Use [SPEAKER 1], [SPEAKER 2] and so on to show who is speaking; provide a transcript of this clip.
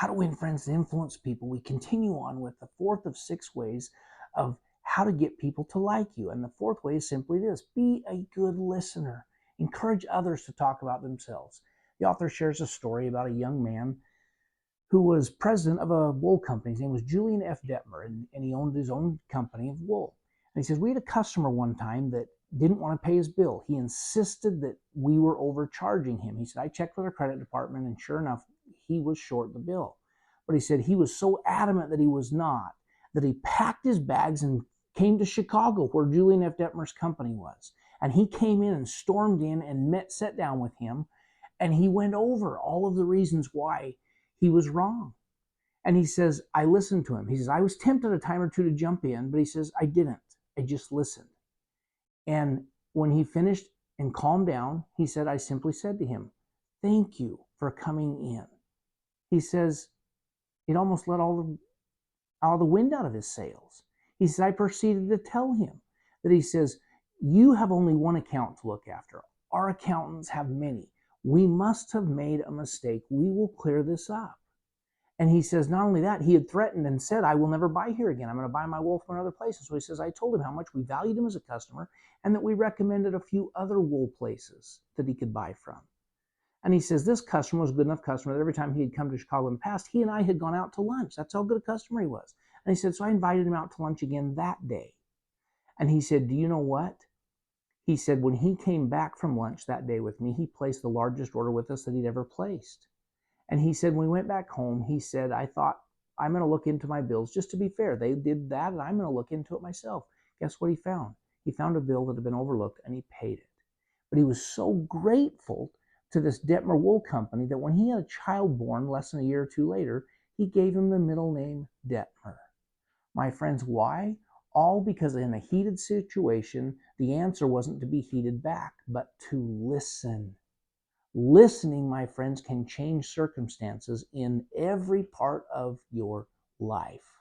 [SPEAKER 1] How to win friends and influence people. We continue on with the fourth of 6 ways of how to get people to like you. And the fourth way is simply this: be a good listener. Encourage others to talk about themselves. The author shares a story about a young man who was president of a wool company. His name was Julian F. Detmer, and he owned his own company of wool. And he says, we had a customer one time that didn't want to pay his bill. He insisted that we were overcharging him. He said, I checked with our credit department, and sure enough, he was short the bill. But he said he was so adamant that he was not, that he packed his bags and came to Chicago, where Julian F. Detmer's company was. And he came in and stormed in and sat down with him, and he went over all of the reasons why he was wrong. And he says, I listened to him. He says, I was tempted a time or two to jump in, but he says, I didn't. I just listened. And when he finished and calmed down, he said, I simply said to him, thank you for coming in. He says, it almost let all the wind out of his sails. He says, I proceeded to tell him that, he says, you have only one account to look after. Our accountants have many. We must have made a mistake. We will clear this up. And he says, not only that, he had threatened and said, I will never buy here again. I'm going to buy my wool from another place. And so he says, I told him how much we valued him as a customer and that we recommended a few other wool places that he could buy from. And he says, this customer was a good enough customer that every time he had come to Chicago in the past, he and I had gone out to lunch. That's how good a customer he was. And he said, so I invited him out to lunch again that day. And he said, do you know what? He said, when he came back from lunch that day with me, he placed the largest order with us that he'd ever placed. And he said, when we went back home, he said, I thought, I'm going to look into my bills just to be fair. They did that, and I'm going to look into it myself. Guess what he found? He found a bill that had been overlooked, and he paid it. But he was so grateful to this Detmer Wool Company that when he had a child born less than a year or two later, he gave him the middle name Detmer. My friends, why? All because in a heated situation, the answer wasn't to be heated back, but to listen. Listening, my friends, can change circumstances in every part of your life.